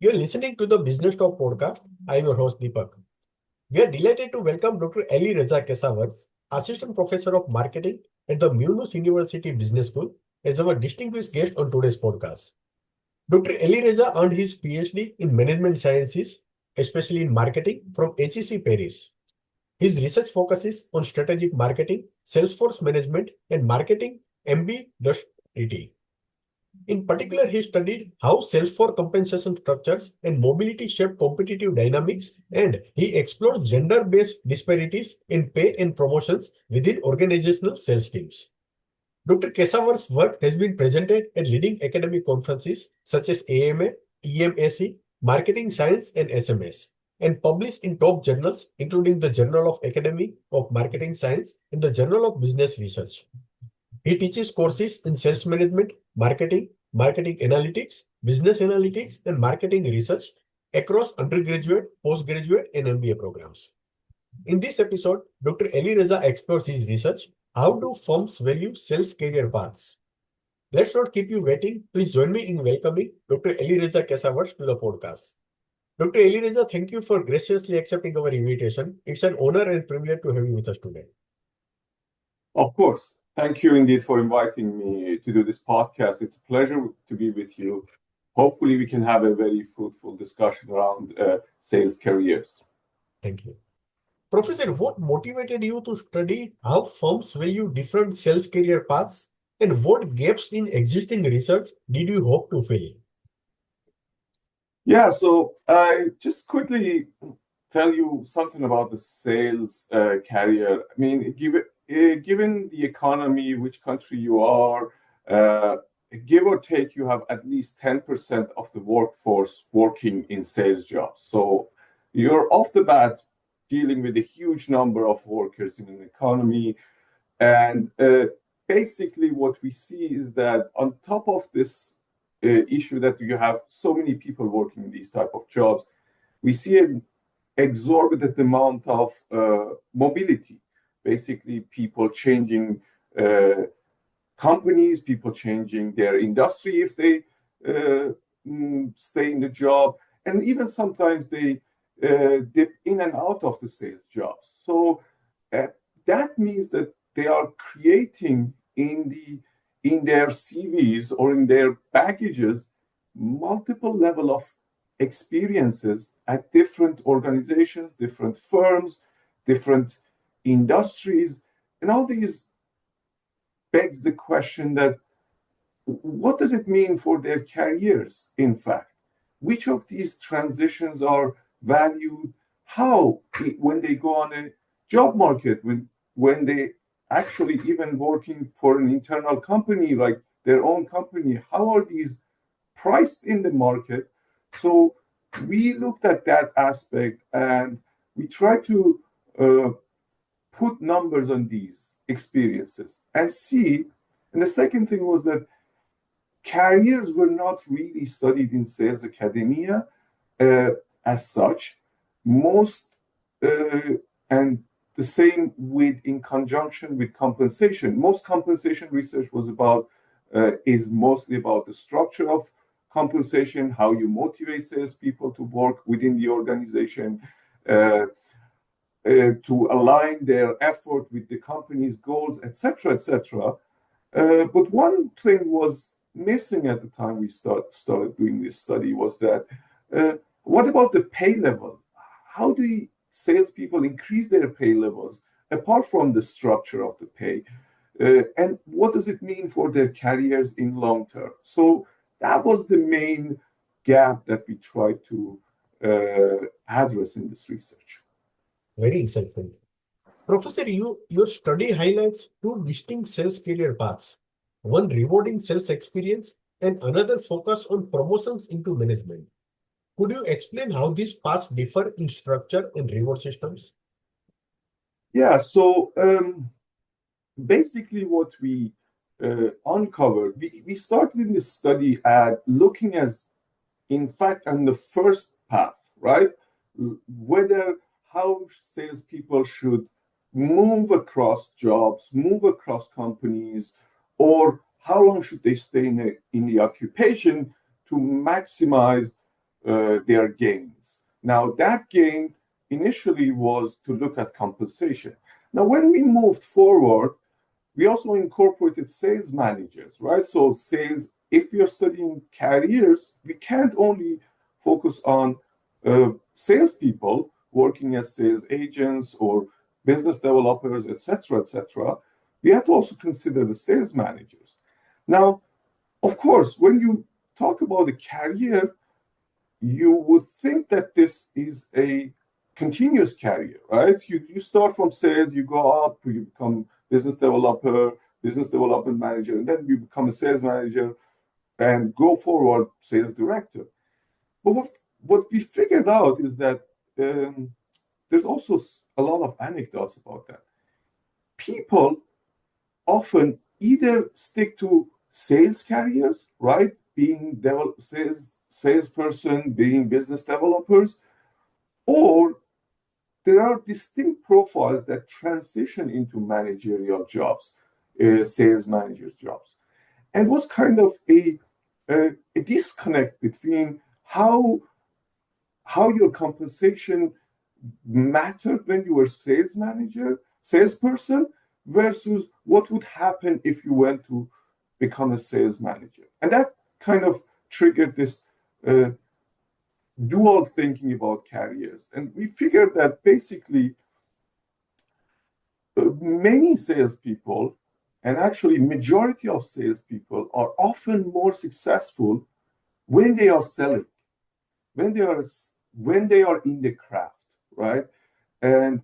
You're listening to the Business Talk podcast. I'm your host Deepak. We are delighted to welcome Dr. Alireza Keshavarz, Assistant Professor of Marketing at the Maynooth University Business School, as our distinguished guest on today's podcast. Dr. Alireza earned his PhD in Management Sciences, especially in marketing, from HEC Paris. His research focuses on strategic marketing, Salesforce management, and marketing MB+TT. In particular, he studied how Salesforce compensation structures and mobility shape competitive dynamics, and he explored gender-based disparities in pay and promotions within organizational sales teams. Dr. Kesavarz's work has been presented at leading academic conferences such as AMA, EMAC, Marketing Science, and SMS, and published in top journals including the Journal of Academy of Marketing Science and the Journal of Business Research. He teaches courses in sales management, marketing, marketing analytics, business analytics, and marketing research across undergraduate, postgraduate, and MBA programs. In this episode, Dr. Alireza explores his research. How do firms value sales career paths? Let's not keep you waiting. Please join me in welcoming Dr. Alireza Keshavarz to the podcast. Dr. Alireza, thank you for graciously accepting our invitation. It's an honor and privilege to have you with us today. Of course. Thank you indeed for inviting me to do this podcast. It's a pleasure to be with you. Hopefully, we can have a very fruitful discussion around sales careers. Thank you. Professor, what motivated you to study how firms value different sales career paths, and what gaps in existing research did you hope to fill? Yeah, so I just quickly tell you something about the sales career. I mean, given the economy, which country you are, give or take, you have at least 10% of the workforce working in sales jobs. So you're off the bat dealing with a huge number of workers in an economy. And basically what we see is that on top of this issue that you have so many people working in these type of jobs, we see an exorbitant amount of mobility. Basically, people changing companies, people changing their industry if they stay in the job, and even sometimes they dip in and out of the sales jobs. So that means that they are creating in their CVs or in their packages multiple level of experiences at different organizations, different firms, different industries, and all these begs the question that what does it mean for their careers, in fact? Which of these transitions are valued? How, when they go on a job market, when they actually even working for an internal company, like their own company, how are these priced in the market? So we looked at that aspect and we try to put numbers on these experiences and see. And the second thing was that careers were not really studied in sales academia as such. Most, and the same in conjunction with compensation. Most compensation research is mostly about the structure of compensation, how you motivate salespeople to work within the organization, to align their effort with the company's goals, etc., etc. But one thing was missing at the time we started doing this study was that what about the pay level? How do salespeople increase their pay levels apart from the structure of the pay? And what does it mean for their careers in long term? So that was the main gap that we tried to address in this research. Very insightful. Professor, your study highlights two distinct sales career paths, one rewarding sales experience and another focus on promotions into management. Could you explain how these paths differ in structure and reward systems? Yeah, so basically what we uncovered, we started in this study at looking as, in fact, on the first path, right? How salespeople should move across jobs, move across companies, or how long should they stay in the occupation to maximize their gains. Now, that gain initially was to look at compensation. Now, when we moved forward, we also incorporated sales managers, right? So sales, if you're studying careers, we can't only focus on salespeople working as sales agents or business developers, etc., etc. We have to also consider the sales managers. Now, of course, when you talk about a career, you would think that this is a continuous career, right? You start from sales, you go up, you become business developer, business development manager, and then you become a sales manager and go forward sales director. But what we figured out is that there's also a lot of anecdotes about that. People often either stick to sales careers, right? Being salesperson, being business developers, or there are distinct profiles that transition into managerial jobs, sales managers jobs. And was kind of a disconnect between how your compensation mattered when you were salesperson, versus what would happen if you went to become a sales manager. And that kind of triggered this dual thinking about careers. And we figured that basically many salespeople, and actually majority of salespeople, are often more successful when they are selling, when they are in the craft, right? And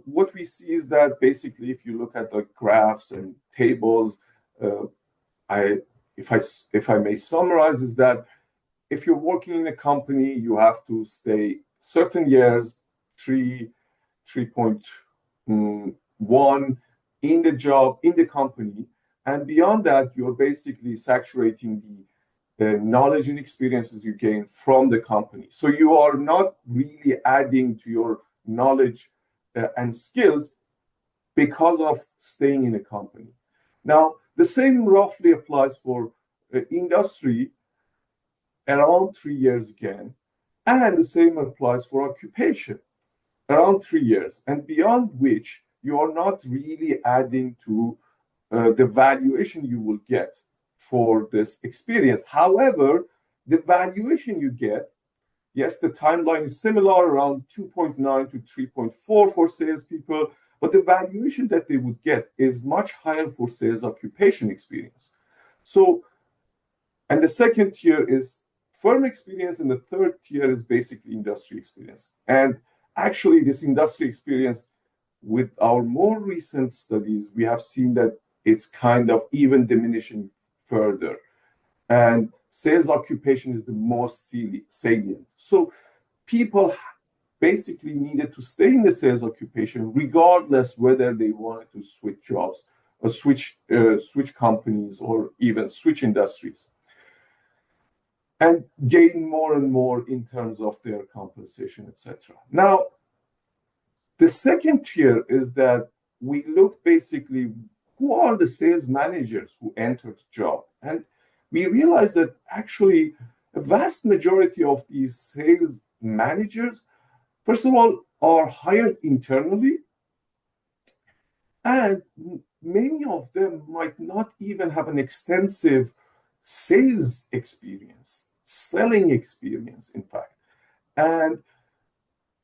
what we see is that basically, if you look at the graphs and tables, if I may summarize, is that if you're working in a company, you have to stay certain years, 3.1 in the job, in the company. And beyond that, you're basically saturating the knowledge and experiences you gain from the company. So you are not really adding to your knowledge and skills because of staying in a company. Now, the same roughly applies for industry, around 3 years again, and the same applies for occupation, around 3 years, and beyond which you are not really adding to the valuation you will get for this experience. However, the valuation you get, yes, the timeline is similar, around 2.9 to 3.4 for salespeople, but the valuation that they would get is much higher for sales occupation experience. So, and the second tier is firm experience, and the third tier is basically industry experience. And actually, this industry experience, with our more recent studies, we have seen that it's kind of even diminishing further. And sales occupation is the most salient. So people basically needed to stay in the sales occupation regardless whether they wanted to switch jobs or switch companies or even switch industries, and gain more and more in terms of their compensation, etc. Now, the second tier is that we look basically who are the sales managers who entered the job. And we realized that actually a vast majority of these sales managers, first of all, are hired internally, and many of them might not even have an extensive sales experience, selling experience, in fact. And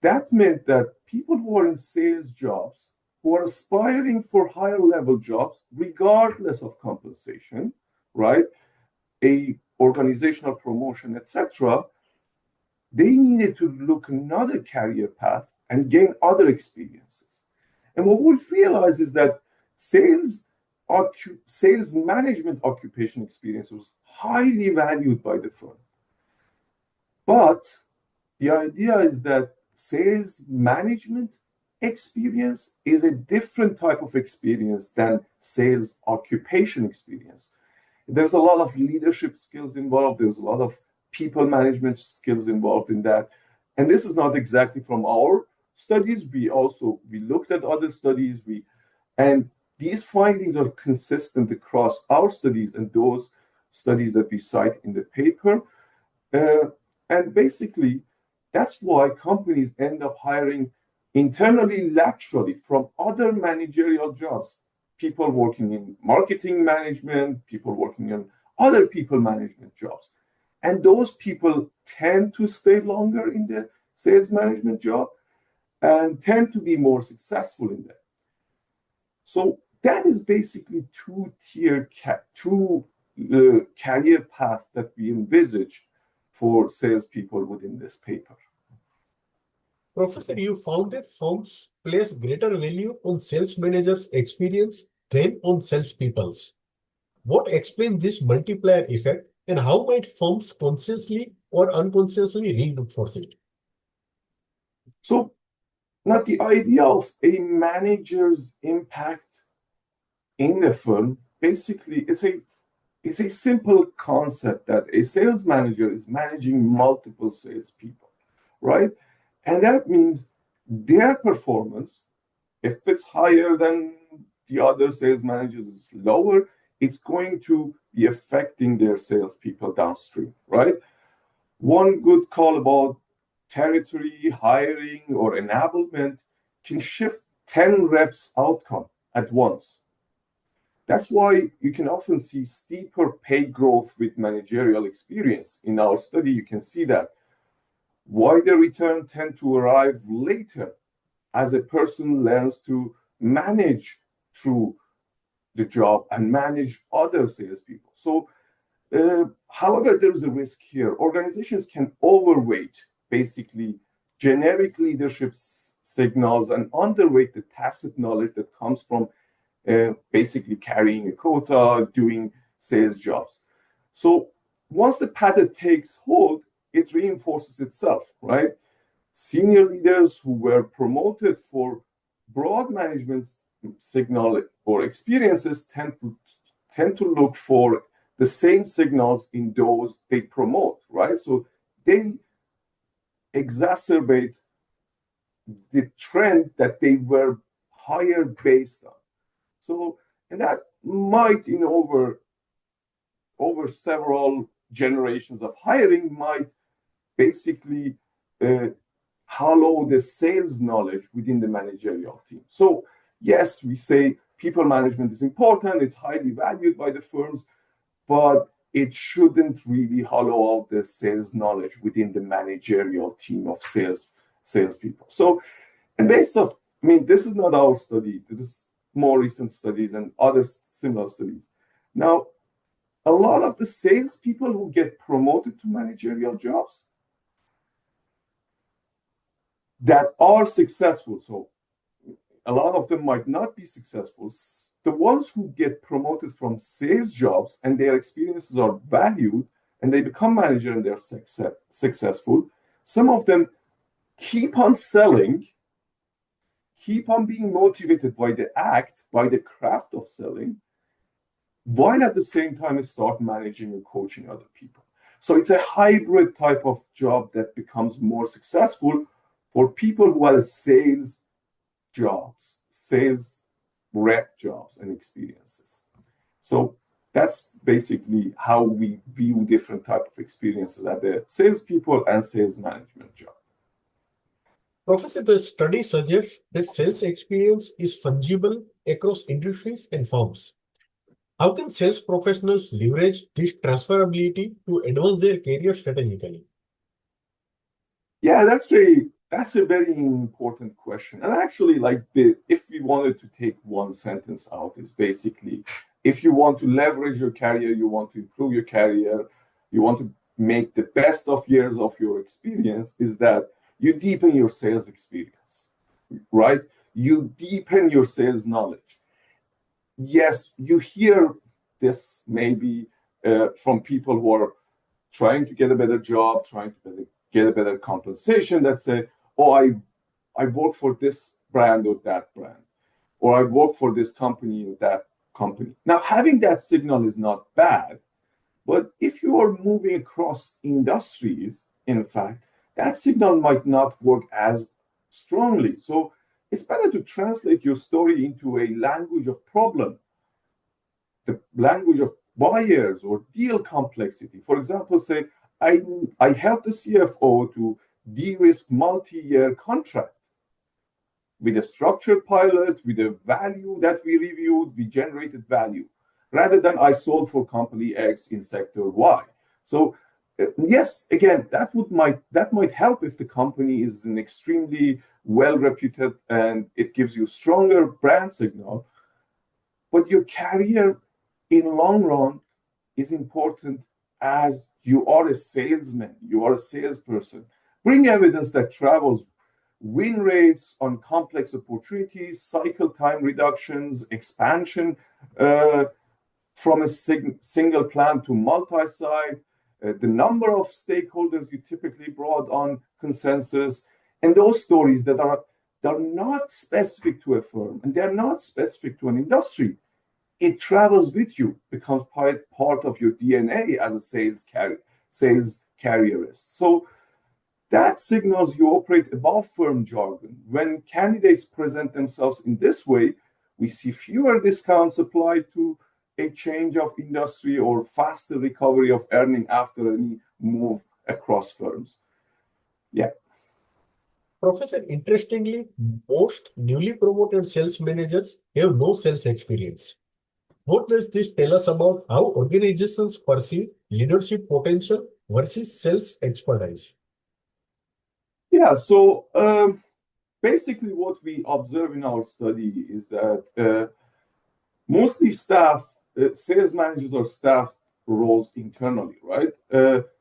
that meant that people who are in sales jobs, who are aspiring for higher level jobs, regardless of compensation, right, a organizational promotion, etc., they needed to look another career path and gain other experiences. And what we realized is that sales management occupation experience was highly valued by the firm. But the idea is that sales management experience is a different type of experience than sales occupation experience. There's a lot of leadership skills involved. There's a lot of people management skills involved in that. And this is not exactly from our studies. We looked at other studies, and these findings are consistent across our studies and those studies that we cite in the paper. And basically, that's why companies end up hiring internally laterally from other managerial jobs. People working in marketing management, people working in other people management jobs. And those people tend to stay longer in the sales management job and tend to be more successful in that. So that is basically two career paths that we envisage for salespeople within this paper. Professor, you found that firms place greater value on sales managers' experience than on salespeople's. What explains this multiplier effect and how might firms consciously or unconsciously reinforce it? So now the idea of a manager's impact in the firm basically is a simple concept that a sales manager is managing multiple salespeople, right? And that means their performance, if it's higher than the other sales managers, is lower, it's going to be affecting their salespeople downstream, right? One good call about territory, hiring, or enablement can shift 10 reps outcome at once. That's why you can often see steeper pay growth with managerial experience. In our study, you can see that. Why the return tend to arrive later as a person learns to manage through the job and manage other salespeople. So, however, there is a risk here. Organizations can overweight basically generic leadership signals and underweight the tacit knowledge that comes from basically carrying a quota, doing sales jobs. So once the pattern takes hold, it reinforces itself, right? Senior leaders who were promoted for broad management signal or experiences tend to look for the same signals in those they promote, right? So they exacerbate the trend that they were hired based on. So, and that might, over several generations of hiring, might basically hollow the sales knowledge within the managerial team. So, yes, we say people management is important, it's highly valued by the firms, but it shouldn't really hollow out the sales knowledge within the managerial team of salespeople. So, and based off, this is not our study, this is more recent studies and other similar studies. Now, a lot of the salespeople who get promoted to managerial jobs that are successful, so a lot of them might not be successful. The ones who get promoted from sales jobs and their experiences are valued and they become manager and they're successful, some of them keep on selling, keep on being motivated by the act, by the craft of selling, while at the same time start managing and coaching other people. So it's a hybrid type of job that becomes more successful for people who are sales jobs, sales rep jobs and experiences. So that's basically how we view different type of experiences at the salespeople and sales management job. Professor, the study suggests that sales experience is fungible across industries and firms. How can sales professionals leverage this transferability to advance their career strategically? Yeah, that's a very important question. And actually, if we wanted to take one sentence out, is basically if you want to leverage your career, you want to improve your career, you want to make the best of years of your experience, is that you deepen your sales experience, right? You deepen your sales knowledge. Yes, you hear this maybe from people who are trying to get a better job, trying to get a better compensation, that say, oh, I work for this brand or that brand, or I work for this company or that company. Now, having that signal is not bad, but if you are moving across industries, in fact, that signal might not work as strongly. So it's better to translate your story into a language of problem, the language of buyers or deal complexity. For example, say, I help the CFO to de-risk multi-year contract with a structured pilot, with a value that we reviewed, we generated value, rather than I sold for company X in sector Y. So yes, again, that might help if the company is an extremely well reputed and it gives you stronger brand signal. But your career in long run is important as you are a salesman, you are a salesperson. Bring evidence that travels, win rates on complex opportunities, cycle time reductions, expansion from a single plant to multi-site, the number of stakeholders you typically brought on consensus, and those stories that are not specific to a firm and they're not specific to an industry. It travels with you, becomes part of your DNA as a sales carrierist. So that signals you operate above firm jargon. When candidates present themselves in this way, we see fewer discounts applied to a change of industry or faster recovery of earning after any move across firms. Yeah. Professor, interestingly, most newly promoted sales managers have no sales experience. What does this tell us about how organizations perceive leadership potential versus sales expertise? Yeah, so basically what we observe in our study is that mostly sales managers are staffed roles internally, right?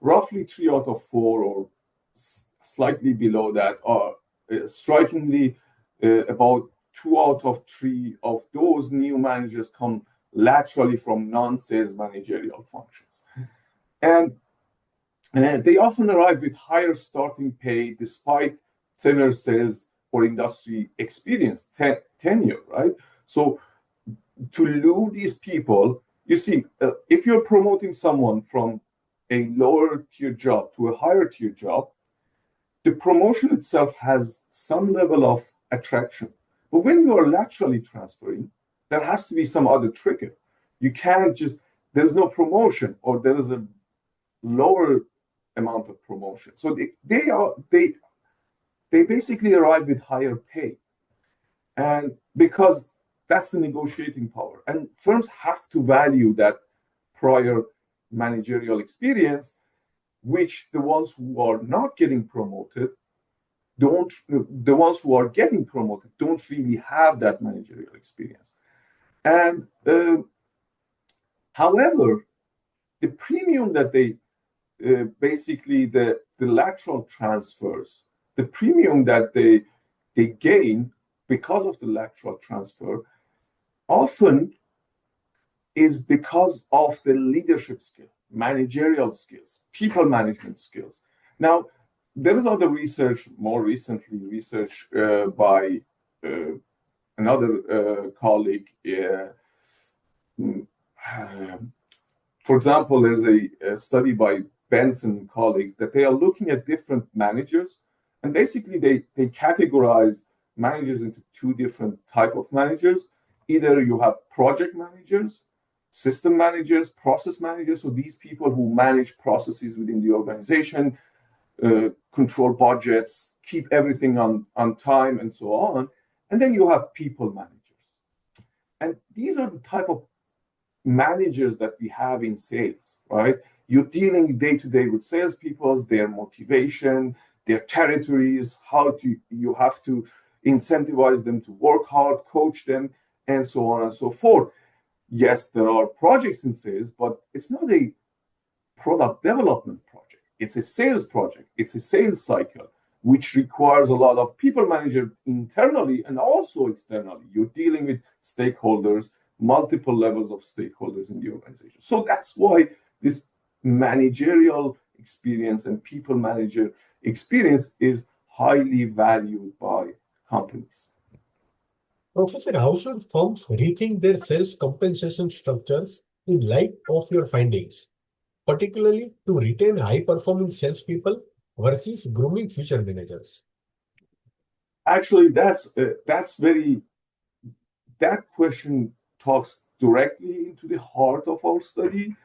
Roughly 3 out of 4 or slightly below that are strikingly about 2 out of 3 of those new managers come laterally from non-sales managerial functions. And they often arrive with higher starting pay despite thinner sales or industry experience, tenure, right? So to lure these people, you see, if you're promoting someone from a lower tier job to a higher tier job, the promotion itself has some level of attraction. But when you are laterally transferring, there has to be some other trigger. You can't just, there's no promotion or there is a lower amount of promotion. So they basically arrive with higher pay. And because that's the negotiating power. And firms have to value that prior managerial experience, which the ones who are not getting promoted the ones who are getting promoted don't really have that managerial experience. And however, the premium that they basically the lateral transfers, the premium that they gain because of the lateral transfer often is because of the leadership skill, managerial skills, people management skills. Now, there is other research, more recently research by another colleague. For example, there's a study by Benson colleagues that they are looking at different managers, and basically they categorize managers into 2 different type of managers. Either you have project managers, system managers, process managers, so these people who manage processes within the organization, control budgets, keep everything on time, and so on. And then you have people managers. And these are the type of managers that we have in sales, right? You're dealing day to day with salespeople, their motivation, their territories, you have to incentivize them to work hard, coach them, and so on and so forth. Yes, there are projects in sales, but it's not a product development project. It's a sales project. It's a sales cycle, which requires a lot of people manager internally and also externally. You're dealing with stakeholders, multiple levels of stakeholders in the organization. So that's why this managerial experience and people manager experience is highly valued by companies. Professor, how should firms rethink their sales compensation structures in light of your findings, particularly to retain high-performing salespeople versus grooming future managers? Actually, that question talks directly into the heart of our study.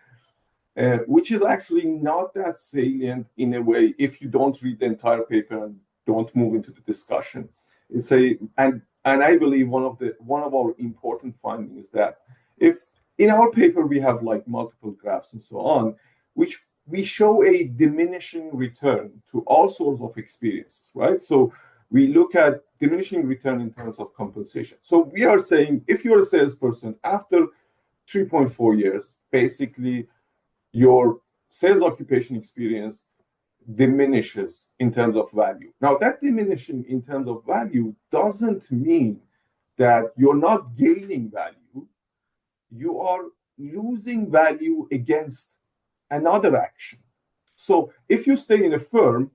which is actually not that salient in a way if you don't read the entire paper and don't move into the discussion. And I believe one of our important findings is that if in our paper we have like multiple graphs and so on, which we show a diminishing return to all sorts of experiences, right? So we look at diminishing return in terms of compensation. So we are saying if you're a salesperson, after 3.4 years, basically your sales occupation experience diminishes in terms of value. Now, that diminishing in terms of value doesn't mean that you're not gaining value. You are losing value against another action. So if you stay in a firm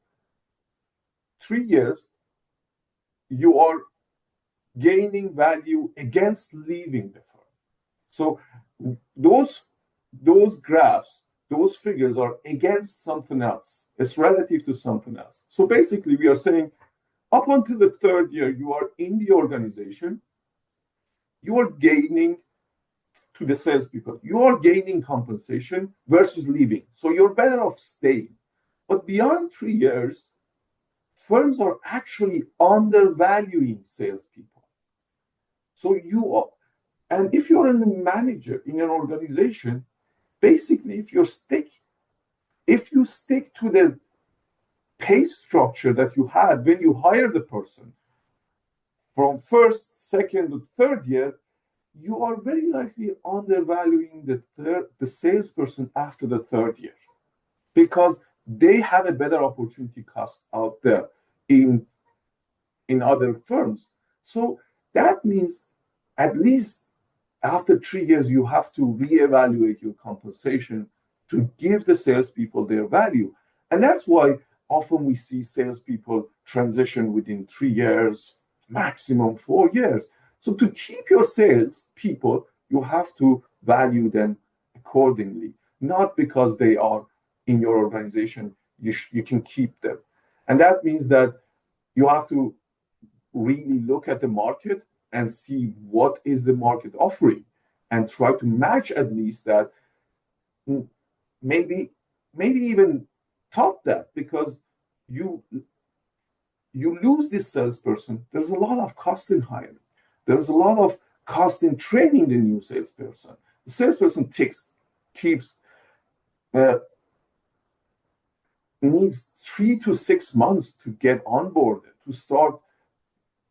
3 years, you are gaining value against leaving the firm. So those graphs, those figures are against something else. It's relative to something else. So basically, we are saying up until the 3rd year, you are in the organization, you are gaining to the salespeople, you are gaining compensation versus leaving. So you're better off staying. But beyond 3 years, firms are actually undervaluing salespeople. So you are, and if you're a manager in an organization, basically, if you stick to the pay structure that you had when you hired the person from 1st, 2nd, or 3rd year, you are very likely undervaluing the salesperson after the 3rd year because they have a better opportunity cost out there in other firms. So that means at least after 3 years, you have to reevaluate your compensation to give the salespeople their value. And that's why often we see salespeople transition within 3 years, maximum 4 years. So to keep your salespeople, you have to value them accordingly, not because they are in your organization, you can keep them. And that means that you have to really look at the market and see what is the market offering and try to match at least that, maybe even top that, because you lose this salesperson. There's a lot of cost in hiring. There's a lot of cost in training the new salesperson. The salesperson needs 3 to 6 months to get onboarded, to start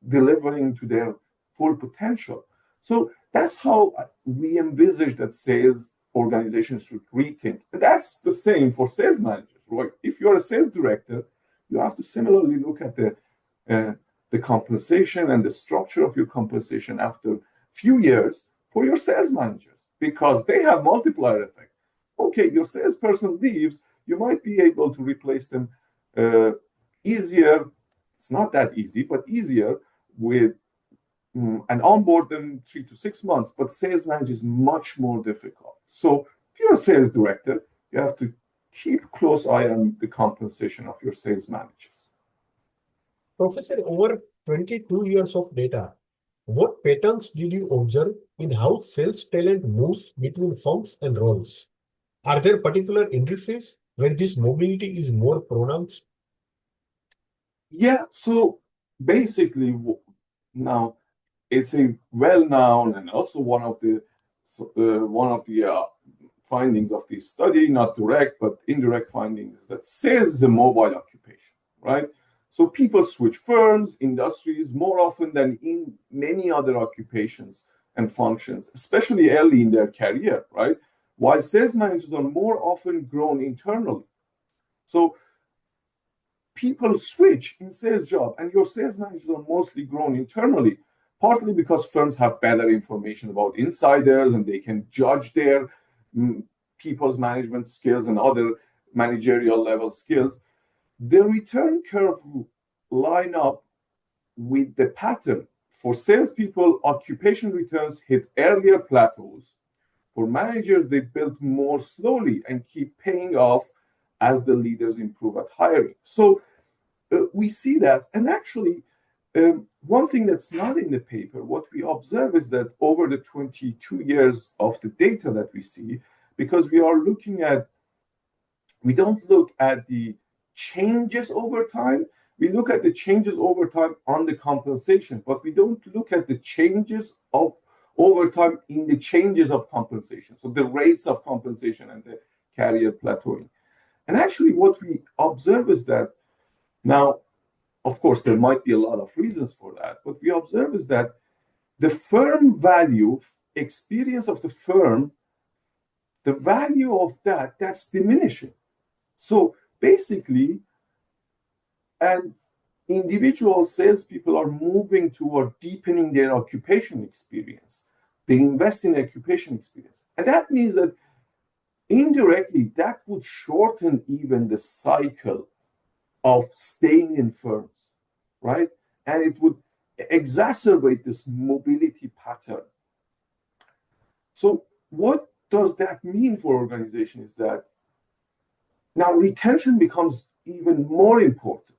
delivering to their full potential. So that's how we envisage that sales organizations should rethink. And that's the same for sales managers, right? If you're a sales director, you have to similarly look at the compensation and the structure of your compensation after a few years for your sales managers, because they have multiplier effect. Okay, your salesperson leaves, you might be able to replace them easier. It's not that easy, but easier with and onboard them 3 to 6 months, but sales manager is much more difficult. So if you're a sales director, you have to keep close eye on the compensation of your sales managers. Professor, over 22 years of data, what patterns did you observe in how sales talent moves between firms and roles? Are there particular industries where this mobility is more pronounced? Yeah, so basically now it's a well-known and also one of the findings of this study, not direct but indirect findings, is that sales is a mobile occupation, right? So people switch firms, industries more often than in many other occupations and functions, especially early in their career, right? While sales managers are more often grown internally. So people switch in sales job, and your sales managers are mostly grown internally, partly because firms have better information about insiders and they can judge their people's management skills and other managerial level skills. The return curve line up with the pattern. For salespeople, occupation returns hit earlier plateaus. For managers, they build more slowly and keep paying off as the leaders improve at hiring. So we see that. And actually, one thing that's not in the paper, what we observe is that over the 22 years of the data that we see, because we are looking at we don't look at the changes over time. We look at the changes over time on the compensation, but we don't look at the changes of over time in the changes of compensation. So the rates of compensation and the career plateauing. And actually what we observe is that now, of course, there might be a lot of reasons for that. What we observe is that the firm value, experience of the firm, the value of that's diminishing. So basically, and individual salespeople are moving toward deepening their occupation experience. They invest in occupation experience. And that means that indirectly, that would shorten even the cycle of staying in firms, right? And it would exacerbate this mobility pattern. So what does that mean for organization is that now retention becomes even more important.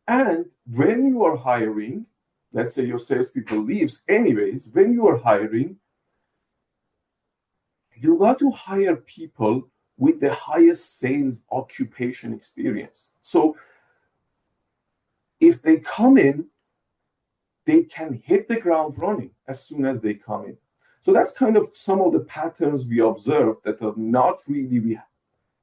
And when you are hiring, let's say your salespeople leaves anyways, when you are hiring, you got to hire people with the highest sales occupation experience. So if they come in, they can hit the ground running as soon as they come in. So that's kind of some of the patterns we observed that are not really,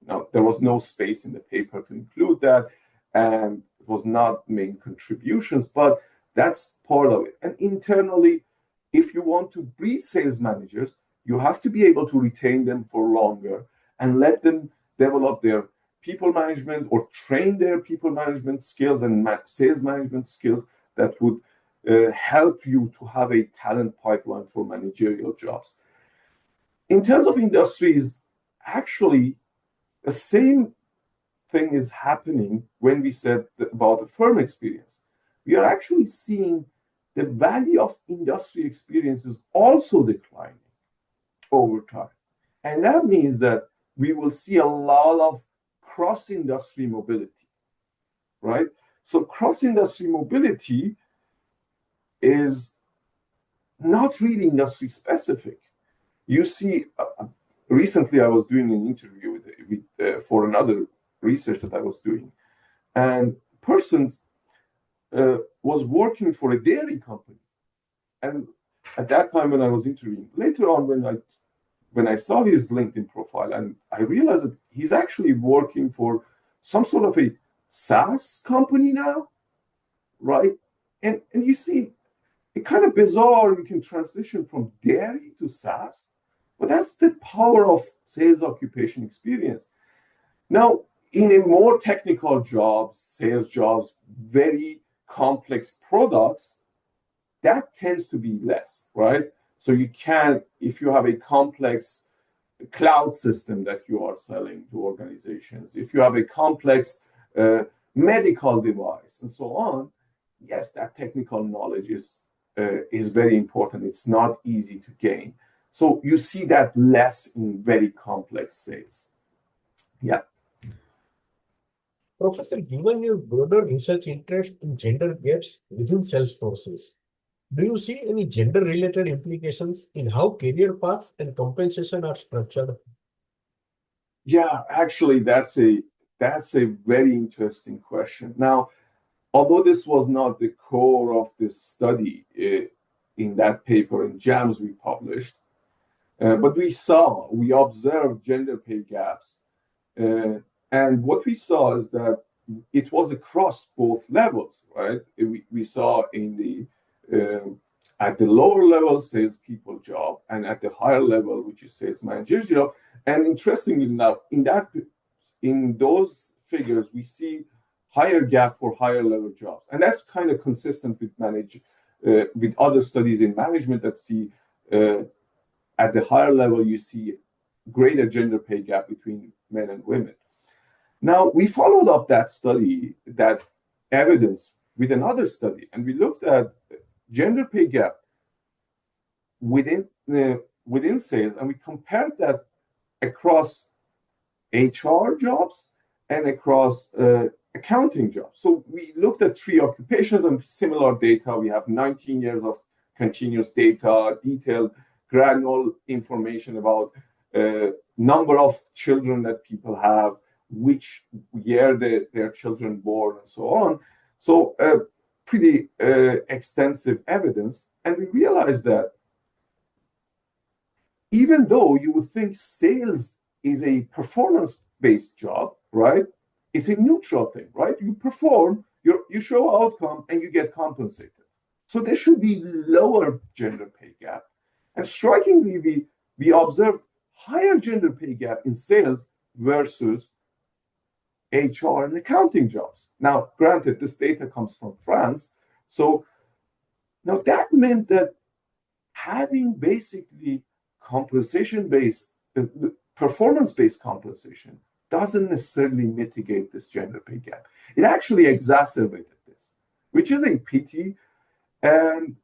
there was no space in the paper to include that, and it was not main contributions, but that's part of it. And internally, if you want to breed sales managers, you have to be able to retain them for longer and let them develop their people management or train their people management skills and sales management skills that would help you to have a talent pipeline for managerial jobs. In terms of industries, actually, the same thing is happening when we said about the firm experience. We are actually seeing the value of industry experience is also declining over time. And that means that we will see a lot of cross-industry mobility, right? So cross-industry mobility is not really industry specific. You see, recently I was doing an interview for another research that I was doing, and persons was working for a dairy company. And at that time when I was interviewing, later on when I saw his LinkedIn profile, and I realized that he's actually working for some sort of a SaaS company now, right? And you see, it's kind of bizarre you can transition from dairy to SaaS, but that's the power of sales occupation experience. Now, in a more technical jobs, sales jobs, very complex products, that tends to be less, right? So you can, if you have a complex cloud system that you are selling to organizations, if you have a complex medical device and so on, yes, that technical knowledge is very important. It's not easy to gain. So you see that less in very complex sales. Yeah. Professor, given your broader research interest in gender gaps within sales forces, do you see any gender-related implications in how career paths and compensation are structured? Yeah, actually, that's a very interesting question. Now, although this was not the core of this study in that paper in JAMS we published, but we observed gender pay gaps. And what we saw is that it was across both levels, right? We saw in the at the lower level salespeople job and at the higher level, which is sales manager job. And interestingly enough, in those figures, we see higher gap for higher level jobs, and that's kind of consistent with other studies in management that see at the higher level you see greater gender pay gap between men and women. Now, we followed up that study, that evidence, with another study, and we looked at gender pay gap within sales, and we compared that across HR jobs and across accounting jobs. So we looked at 3 occupations and similar data. We have 19 years of continuous data, detailed, granular information about number of children that people have, which year their children born, and so on. So pretty extensive evidence. And we realized that even though you would think sales is a performance-based job, right? It's a neutral thing, right? You perform, you show outcome, and you get compensated. So there should be lower gender pay gap. And strikingly, we observed higher gender pay gap in sales versus HR and accounting jobs. Now, granted, this data comes from France. So now that meant that having basically compensation-based, performance-based compensation doesn't necessarily mitigate this gender pay gap. It actually exacerbated this, which is a pity. And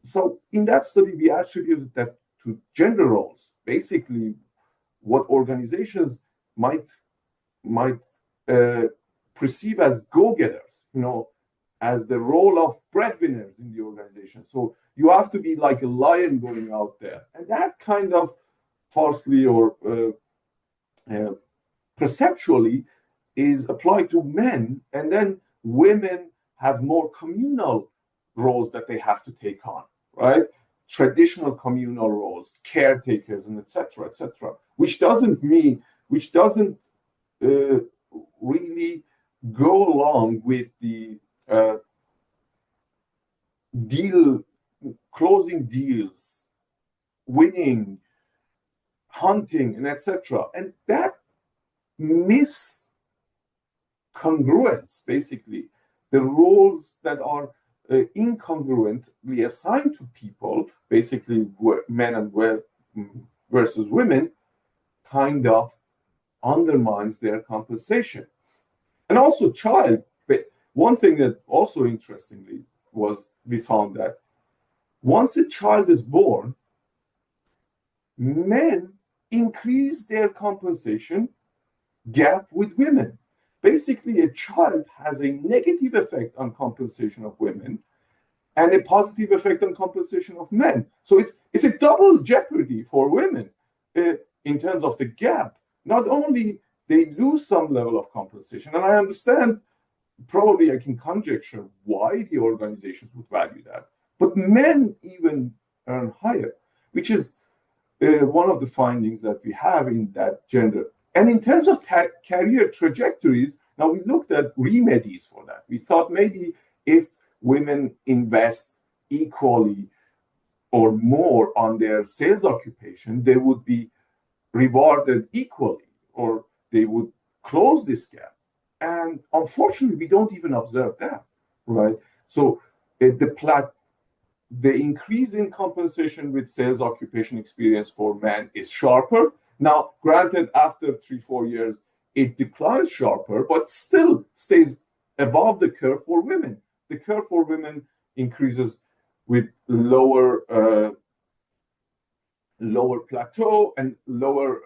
so in that study, we attributed that to gender roles. Basically, what organizations might perceive as go-getters, as the role of breadwinners in the organization. So you have to be like a lion going out there. And that kind of falsely or perceptually is applied to men. And then women have more communal roles that they have to take on, right? Traditional communal roles, caretakers, and et cetera, which doesn't really go along with the closing deals, winning, hunting, and etc. And that miscongruence, basically, the roles that are incongruently assigned to people, basically men and versus women, kind of undermines their compensation. And also one thing that also interestingly was we found that once a child is born, men increase their compensation gap with women. Basically, a child has a negative effect on compensation of women and a positive effect on compensation of men. So it's a double jeopardy for women in terms of the gap. Not only they lose some level of compensation, and I understand, probably I can conjecture why the organizations would value that, but men even earn higher, which is one of the findings that we have in that gender. And in terms of career trajectories, now we looked at remedies for that. We thought maybe if women invest equally or more on their sales occupation, they would be rewarded equally, or they would close this gap. And unfortunately, we don't even observe that, right? So the increase in compensation with sales occupation experience for men is sharper. Now, granted, after 3-4 years, it declines sharper, but still stays above the curve for women. The curve for women increases with lower plateau and lower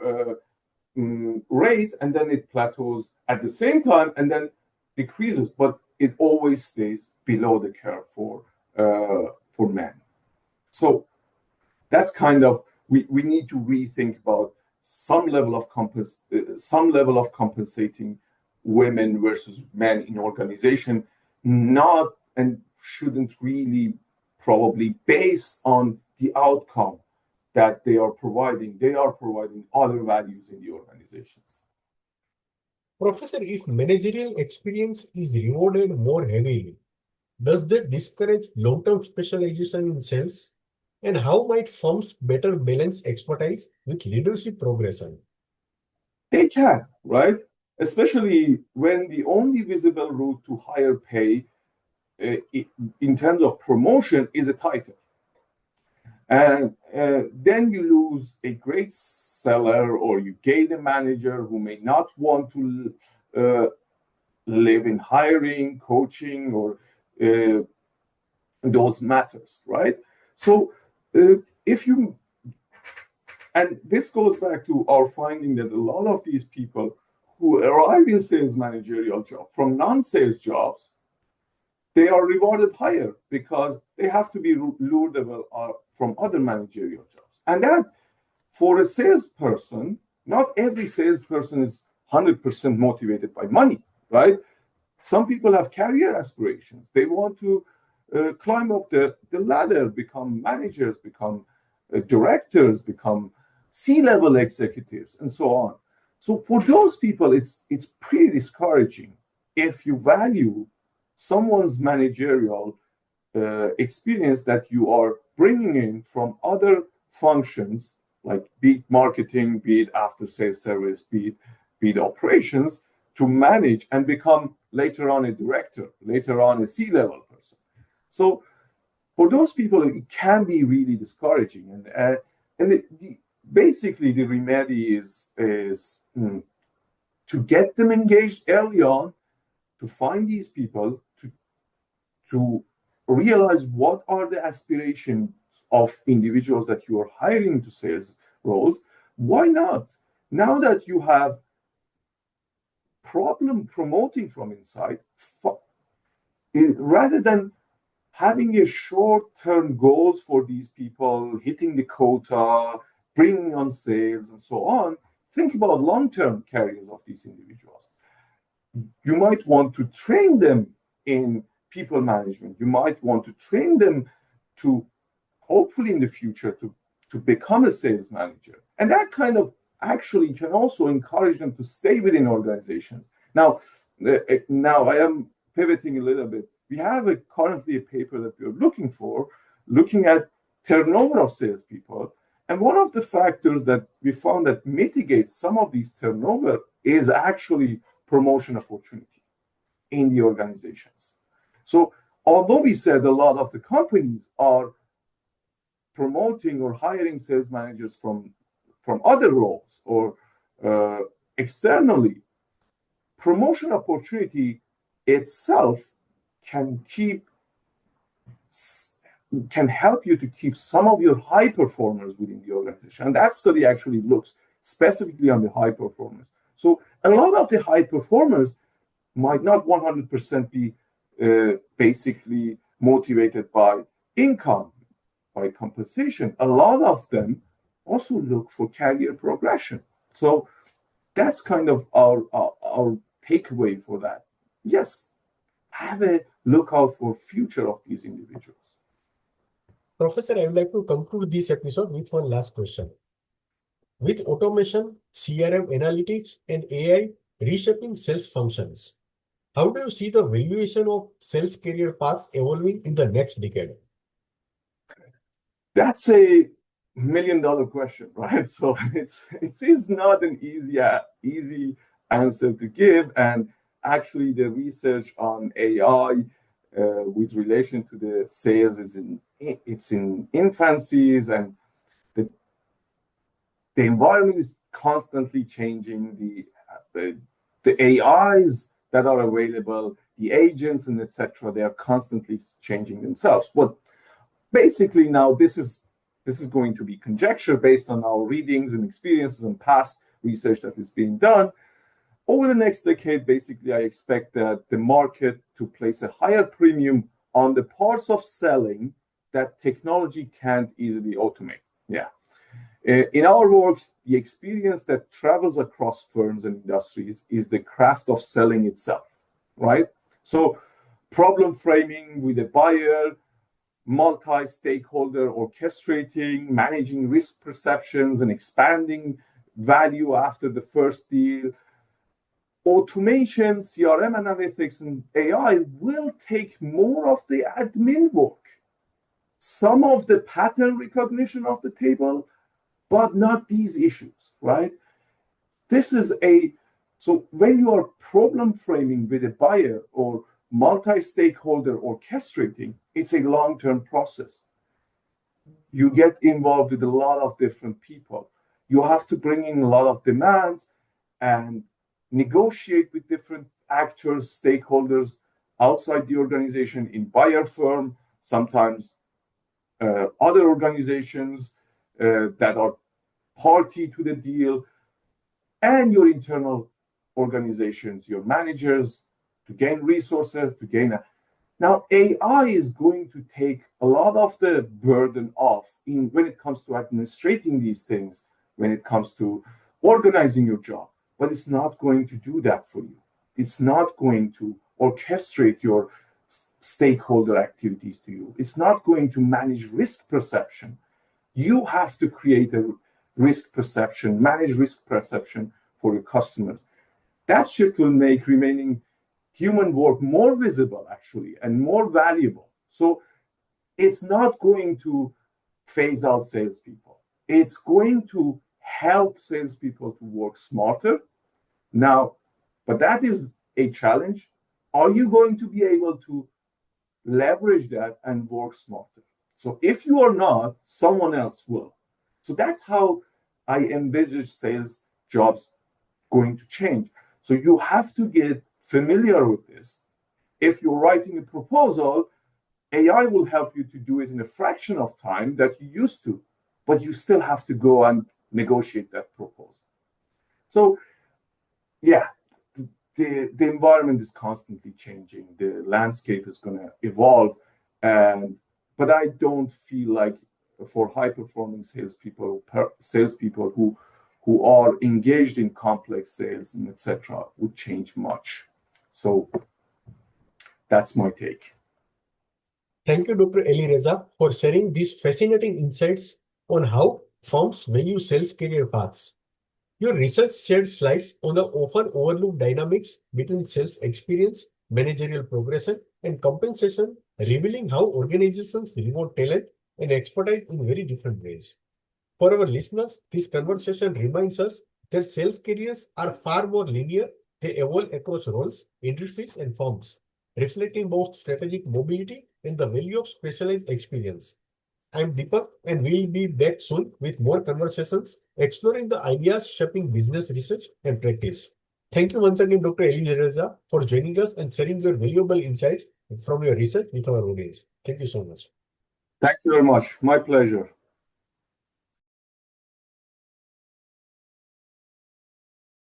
rate, and then it plateaus at the same time and then decreases, but it always stays below the curve for men. So that's kind of, we need to rethink about some level of compensating women versus men in organization, not and shouldn't really probably base on the outcome that they are providing. They are providing other values in the organizations. Professor, if managerial experience is rewarded more heavily, does that discourage long-term specialization in sales? And how might firms better balance expertise with leadership progression? They can, right? Especially when the only visible route to higher pay in terms of promotion is a title. And then you lose a great seller, or you gain a manager who may not want to live in hiring, coaching, or those matters, right? So and this goes back to our finding that a lot of these people who arrive in sales managerial jobs from non-sales jobs, they are rewarded higher because they have to be lured from other managerial jobs. And that, for a salesperson, not every salesperson is 100% motivated by money, right? Some people have career aspirations. They want to climb up the ladder, become managers, become directors, become C-level executives, and so on. So for those people, it's pretty discouraging if you value someone's managerial experience that you are bringing in from other functions, like be it marketing, be it after sales service, be it operations, to manage and become later on a director, later on a C-level person. So for those people, it can be really discouraging. And basically the remedy is to get them engaged early on, to find these people, to realize what are the aspirations of individuals that you are hiring to sales roles. Why not? Now that you have problem promoting from inside, rather than having a short-term goals for these people, hitting the quota, bringing on sales, and so on, think about long-term careers of these individuals. You might want to train them in people management. You might want to train them to, hopefully in the future, to become a sales manager. And that kind of actually can also encourage them to stay within organizations. Now I am pivoting a little bit. We have currently a paper that we're looking at turnover of salespeople. And one of the factors that we found that mitigates some of these turnover is actually promotion opportunity in the organizations. So although we said a lot of the companies are promoting or hiring sales managers from other roles or externally, promotion opportunity itself can help you to keep some of your high performers within the organization. And that study actually looks specifically on the high performers. So a lot of the high performers might not 100% be basically motivated by income, by compensation. A lot of them also look for career progression. So that's kind of our takeaway for that. Yes, have a lookout for future of these individuals. Professor, I would like to conclude this episode with one last question. With automation, CRM analytics, and AI reshaping sales functions, how do you see the valuation of sales career paths evolving in the next decade? That's a $1 million question, right? So it is not an easy answer to give. And actually, the research on AI with relation to the sales is in infancies, and the environment is constantly changing. The AIs that are available, the agents and etc., they are constantly changing themselves. But basically now this is going to be conjecture based on our readings and experiences and past research that is being done. Over the next decade, basically, I expect that the market to place a higher premium on the parts of selling that technology can't easily automate. Yeah. In our work, the experience that travels across firms and industries is the craft of selling itself, right? So problem framing with a buyer, multi-stakeholder orchestrating, managing risk perceptions, and expanding value after the first deal. Automation, CRM analytics, and AI will take more of the admin work, some of the pattern recognition of the table, but not these issues, right? So when you are problem framing with a buyer or multi-stakeholder orchestrating, it's a long-term process. You get involved with a lot of different people. You have to bring in a lot of demands and negotiate with different actors, stakeholders outside the organization, in buyer firm, sometimes other organizations that are party to the deal, and your internal organizations, your managers, to gain resources, Now, AI is going to take a lot of the burden off when it comes to administrating these things, when it comes to organizing your job, but it's not going to do that for you. It's not going to orchestrate your stakeholder activities to you. It's not going to manage risk perception. You have to create a risk perception, manage risk perception for your customers. That shift will make remaining human work more visible, actually, and more valuable. So it's not going to phase out salespeople. It's going to help salespeople to work smarter. Now, but that is a challenge. Are you going to be able to leverage that and work smarter? So if you are not, someone else will. So that's how I envisage sales jobs going to change. So you have to get familiar with this. If you're writing a proposal, AI will help you to do it in a fraction of time that you used to, but you still have to go and negotiate that proposal. So yeah, the environment is constantly changing. The landscape is going to evolve. But I don't feel like for high-performing salespeople who are engaged in complex sales and etc. would change much. So that's my take. Thank you, Dr. Alireza, for sharing these fascinating insights on how firms value sales career paths. Your research shared slides on the often overlooked dynamics between sales experience, managerial progression, and compensation, revealing how organizations reward talent and expertise in very different ways. For our listeners, this conversation reminds us that sales careers are far more linear. They evolve across roles, industries, and firms, reflecting both strategic mobility and the value of specialized experience. I'm Deepak, and we'll be back soon with more conversations exploring the ideas shaping business research and practice. Thank you once again, Dr. Alireza, for joining us and sharing your valuable insights from your research with our audience. Thank you so much. Thank you very much. My pleasure.